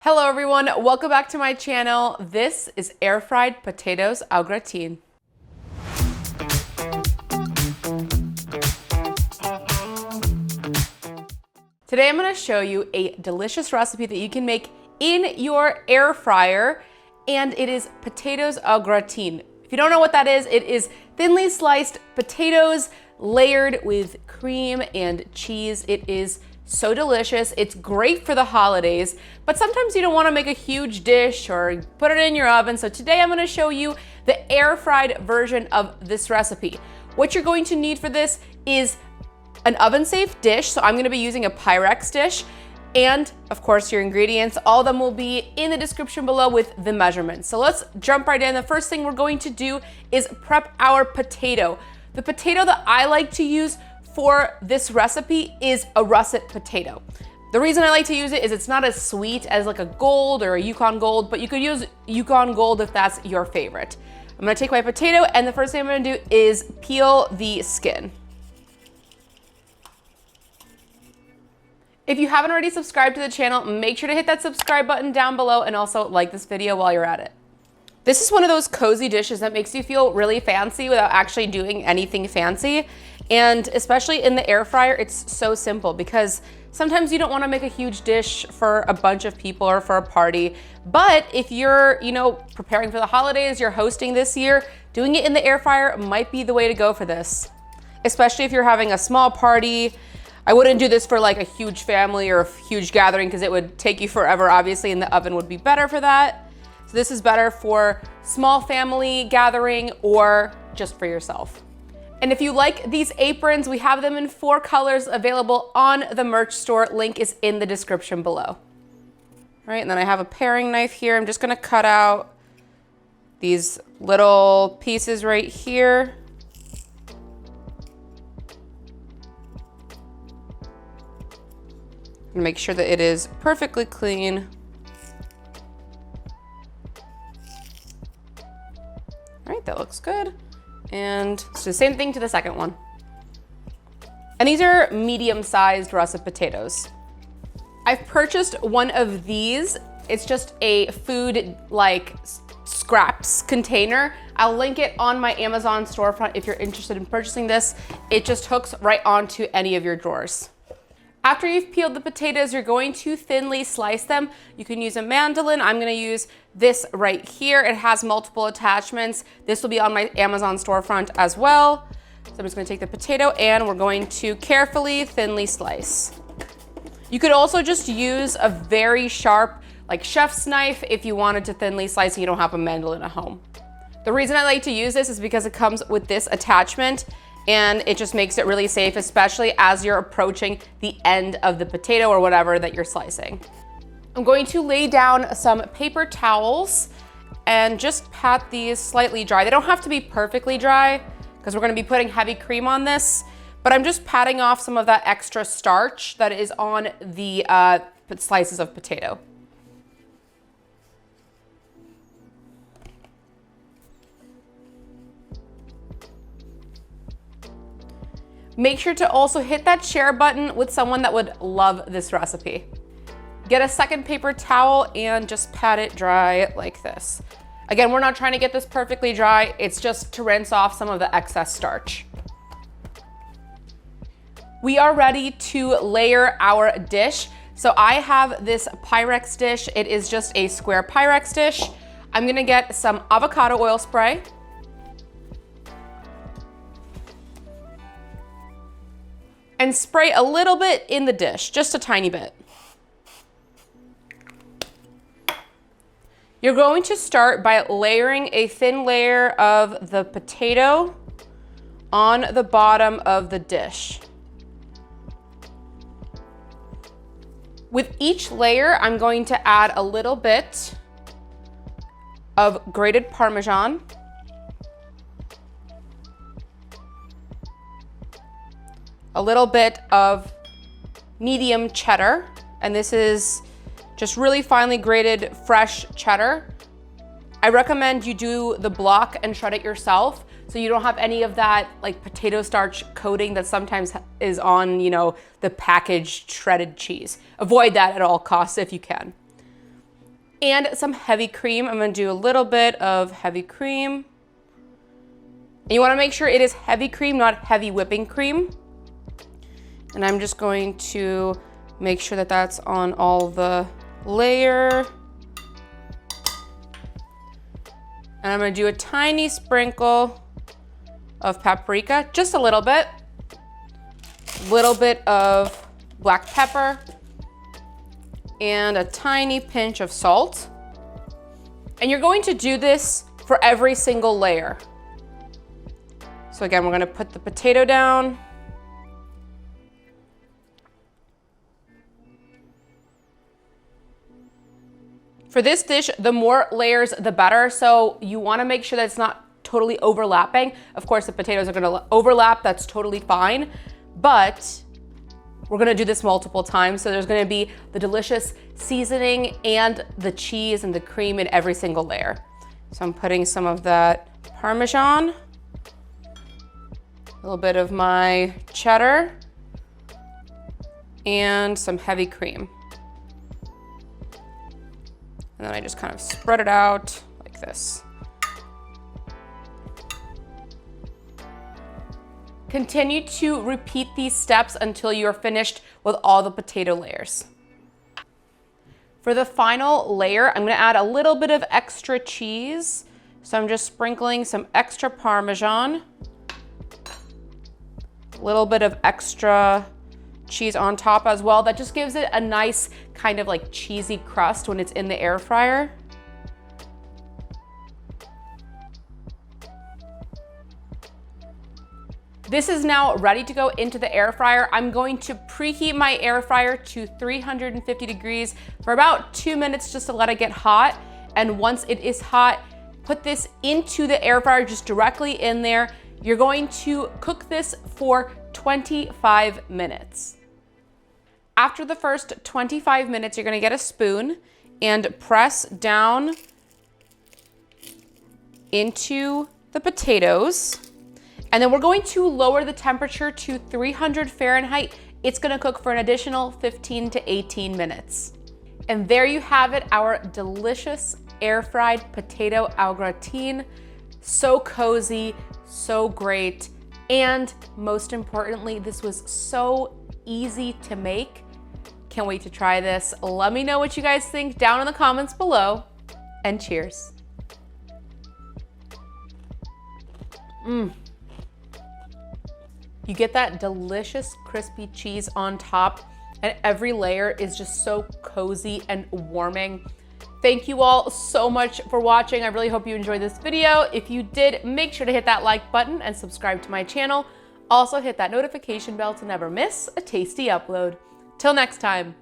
Hello everyone, welcome back to my channel. This is air fried potatoes au gratin. Today I'm going to show you a delicious recipe that you can make in your air fryer, and it is potatoes au gratin. If you don't know what that is, it is thinly sliced potatoes layered with cream and cheese. It is so delicious. It's great for the holidays, but sometimes you don't want to make a huge dish or put it in your oven. So today I'm going to show you the air fried version of this recipe. What you're going to need for this is an oven safe dish. So I'm going to be using a Pyrex dish, and of course your ingredients. All of them will be in the description below with the measurements. So let's jump right in. The first thing we're going to do is prep our potato. The potato that I like to use for this recipe is a russet potato. The reason I like to use it is it's not as sweet as like a Gold or a Yukon Gold, but you could use Yukon Gold if that's your favorite. I'm gonna take my potato, and the first thing I'm gonna do is peel the skin. If you haven't already subscribed to the channel, make sure to hit that subscribe button down below and also like this video while you're at it. This is one of those cozy dishes that makes you feel really fancy without actually doing anything fancy. And especially in the air fryer, it's so simple because sometimes you don't want to make a huge dish for a bunch of people or for a party. But if you're, preparing for the holidays, you're hosting this year, doing it in the air fryer might be the way to go for this. Especially if you're having a small party. I wouldn't do this for like a huge family or a huge gathering because it would take you forever, obviously, and the oven would be better for that. So this is better for small family gathering or just for yourself. And if you like these aprons, we have them in 4 colors available on the merch store. Link is in the description below. All right, and then I have a paring knife here. I'm just gonna cut out these little pieces right here. And make sure that it is perfectly clean. All right, that looks good. And so the same thing to the second one. And these are medium-sized russet potatoes. I've purchased one of these. It's just a food like scraps container. I'll link it on my Amazon storefront if you're interested in purchasing this. It just hooks right onto any of your drawers. After you've peeled the potatoes, you're going to thinly slice them. You can use a mandolin. I'm gonna use this right here. It has multiple attachments. This will be on my Amazon storefront as well. So I'm just gonna take the potato and we're going to carefully thinly slice. You could also just use a very sharp, like chef's knife if you wanted to thinly slice and you don't have a mandolin at home. The reason I like to use this is because it comes with this attachment, and it just makes it really safe, especially as you're approaching the end of the potato or whatever that you're slicing. I'm going to lay down some paper towels and just pat these slightly dry. They don't have to be perfectly dry because we're gonna be putting heavy cream on this, but I'm just patting off some of that extra starch that is on the slices of potato. Make sure to also hit that share button with someone that would love this recipe. Get a second paper towel and just pat it dry like this. Again, we're not trying to get this perfectly dry. It's just to rinse off some of the excess starch. We are ready to layer our dish. So I have this Pyrex dish. It is just a square Pyrex dish. I'm gonna get some avocado oil spray. And spray a little bit in the dish, just a tiny bit. You're going to start by layering a thin layer of the potato on the bottom of the dish. With each layer, I'm going to add a little bit of grated parmesan, a little bit of medium cheddar, and this is just really finely grated fresh cheddar. I recommend you do the block and shred it yourself so you don't have any of that like potato starch coating that sometimes is on, the packaged shredded cheese. Avoid that at all costs if you can. and some heavy cream. I'm gonna do a little bit of heavy cream. And you wanna make sure it is heavy cream, not heavy whipping cream. And I'm just going to make sure that that's on all the layer. And I'm gonna do a tiny sprinkle of paprika, just a little bit of black pepper, and a tiny pinch of salt. And you're going to do this for every single layer. So again, we're gonna put the potato down. For this dish, the more layers, the better. So you wanna make sure that it's not totally overlapping. Of course, the potatoes are gonna overlap, that's totally fine. But we're gonna do this multiple times. So there's gonna be the delicious seasoning and the cheese and the cream in every single layer. So I'm putting some of that parmesan, a little bit of my cheddar, and some heavy cream. And then I just kind of spread it out like this. Continue to repeat these steps until you're finished with all the potato layers. For the final layer, I'm gonna add a little bit of extra cheese. So I'm just sprinkling some extra parmesan, a little bit of extra cheese on top as well. That just gives it a nice kind of like cheesy crust when it's in the air fryer. This is now ready to go into the air fryer. I'm going to preheat my air fryer to 350 degrees for about 2 minutes just to let it get hot. And once it is hot, put this into the air fryer, just directly in there. You're going to cook this for 25 minutes. After the first 25 minutes, you're gonna get a spoon and press down into the potatoes. And then we're going to lower the temperature to 300 Fahrenheit. It's gonna cook for an additional 15 to 18 minutes. And there you have it, our delicious air-fried potato au gratin. So cozy, so great. And most importantly, this was so easy to make. Can't wait to try this. Let me know what you guys think down in the comments below, and cheers. You get that delicious crispy cheese on top, and every layer is just so cozy and warming. Thank you all so much for watching. I really hope you enjoyed this video. If you did, make sure to hit that like button and subscribe to my channel. Also hit that notification bell to never miss a tasty upload. Till next time.